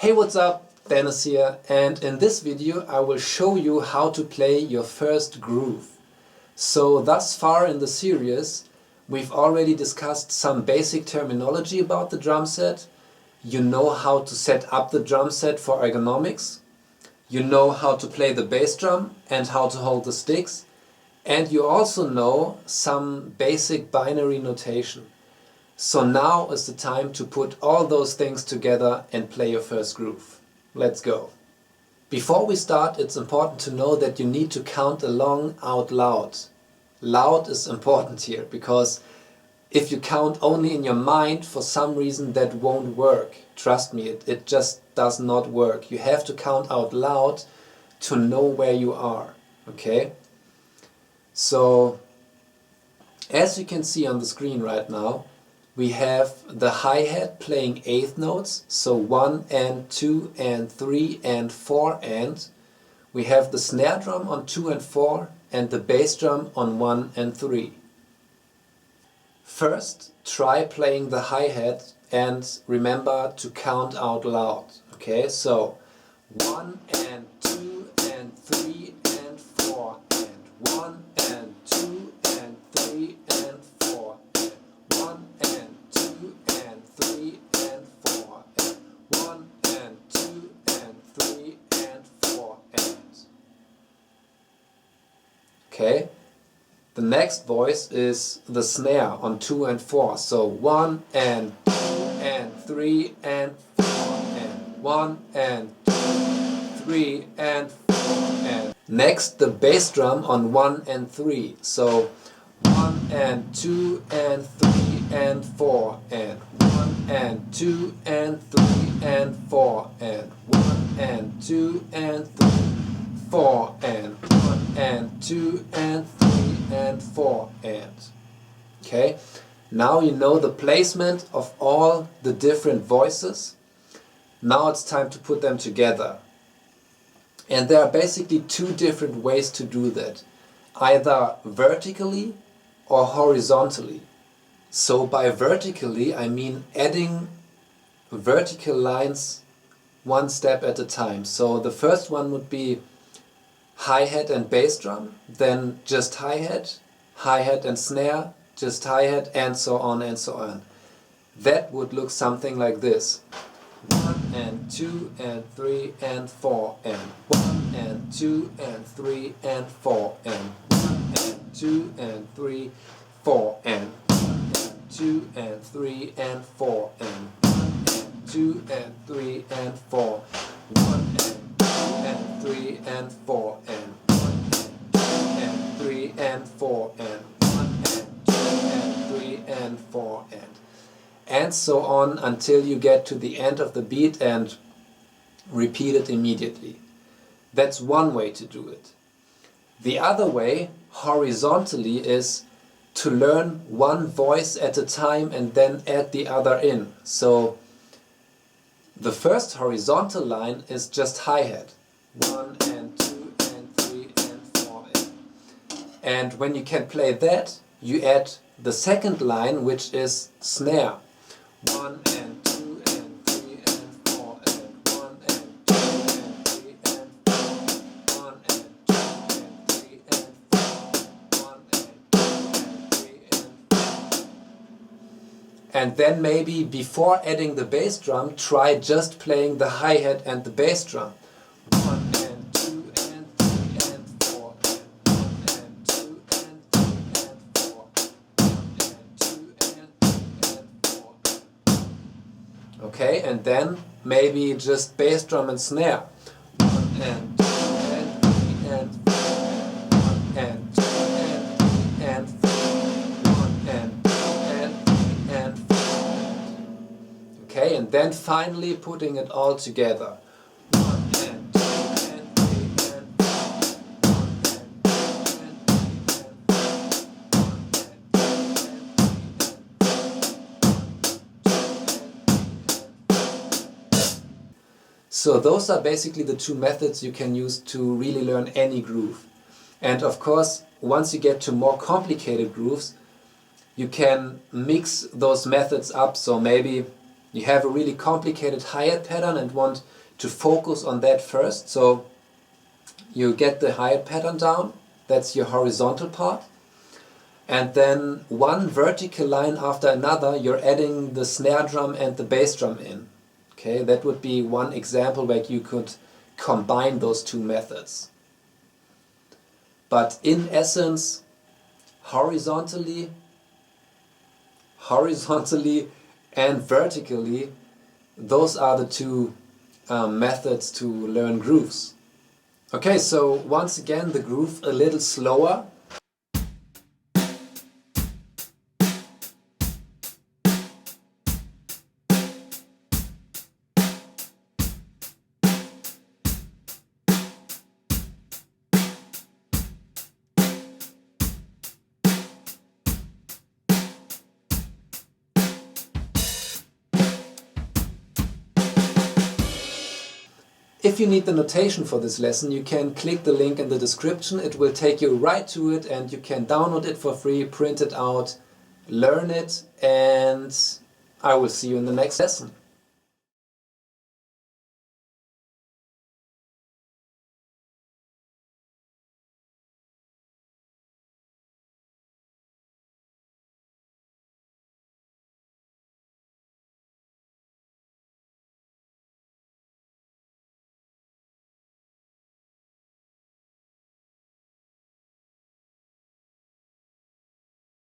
Hey, what's up? Dennis here, and in this video I will show you how to play your first groove. So thus far in the series we've already discussed some basic terminology about the drum set. You know how to set up the drum set for ergonomics. You know how to play the bass drum and how to hold the sticks. And you also know some basic binary notation. So now is the time to put all those things together and play your first groove. Let's go. Before we start, it's important to know that you need to count along out loud. Loud is important here, because if you count only in your mind, for some reason that won't work. Trust me, it just does not work. You have to count out loud to know where you are. Okay? So, as you can see on the screen right now, we have the hi-hat playing eighth notes, so 1 and 2 and 3 and 4 and. We have the snare drum on 2 and 4 and the bass drum on 1 and 3. First, try playing the hi-hat and remember to count out loud. Okay, so 1 and 2 and 3 and 4 and 1 and 2 and 3 and 4 and 1 and 2 and 3 and 4 and 1 and 2 and 3 and 4 and. Okay, the next voice is the snare on 2 and 4, so 1 and 2 and 3 and 4 and 1 and 2 3 and 4 and. Next, the bass drum on 1 and 3, so 1 and 2 and 3 and 4 and 1 and 2 and 3 and 4 and 1 and 2 and 3 4 and 1 and 2 and 3 and 4 and. Okay, now you know the placement of all the different voices. Now it's time to put them together. And there are basically two different ways to do that. Either vertically or horizontally. So by vertically I mean adding vertical lines one step at a time. So the first one would be hi-hat and bass drum, then just hi-hat, hi-hat and snare, just hi-hat, and so on and so on. That would look something like this. 1 and 2 and 3 and 4 and 1 and 2 and 3 and 4 and 1 and 2 and 3 4 and 1 and 2 and 3 and 4 and 1 and 2 and 3 and 4 1 and 2 and 3 and 4 and 1 and 2 and 3 and 4 and 1 and 2 and 3 and 4 and so on until you get to the end of the beat and repeat it immediately. That's one way to do it. The other way, horizontally, is to learn one voice at a time and then add the other in. So the first horizontal line is just hi-hat. 1 and 2 and 3 and 4 and. And when you can play that, you add the second line, which is snare. 1 and 2 and 3 and 4 and 1 and 2 and 3 and 4 1 and 2 and 3 and 4 1 and 2 and 3 and 4. And then maybe before adding the bass drum, try just playing the hi-hat and the bass drum. 1 and 2 and 3 and 4 and 1 and 2 and 3 and 4 1 and 2 and 3 and 4. Okay, and then maybe just bass drum and snare. 1 and 2 and 3 and 4 1 and 2 and 3 and 4 1 and 2 and 3 and 4. Okay, and then finally putting it all together. 1 and 2 and 3 and 4 1 and 2 and 3 and 4 1 and 2 and 3 and 4. So those are basically the two methods you can use to really learn any groove. And of course, once you get to more complicated grooves, you can mix those methods up. So maybe you have a really complicated hi-hat pattern and want to focus on that first. So you get the hi-hat pattern down, that's your horizontal part. And then one vertical line after another, you're adding the snare drum and the bass drum in. Okay, that would be one example where you could combine those two methods. But in essence, horizontally and vertically, those are the two methods to learn grooves. Okay, so once again the groove a little slower. If you need the notation for this lesson, you can click the link in the description. It will take you right to it and you can download it for free, print it out, learn it, and I will see you in the next lesson.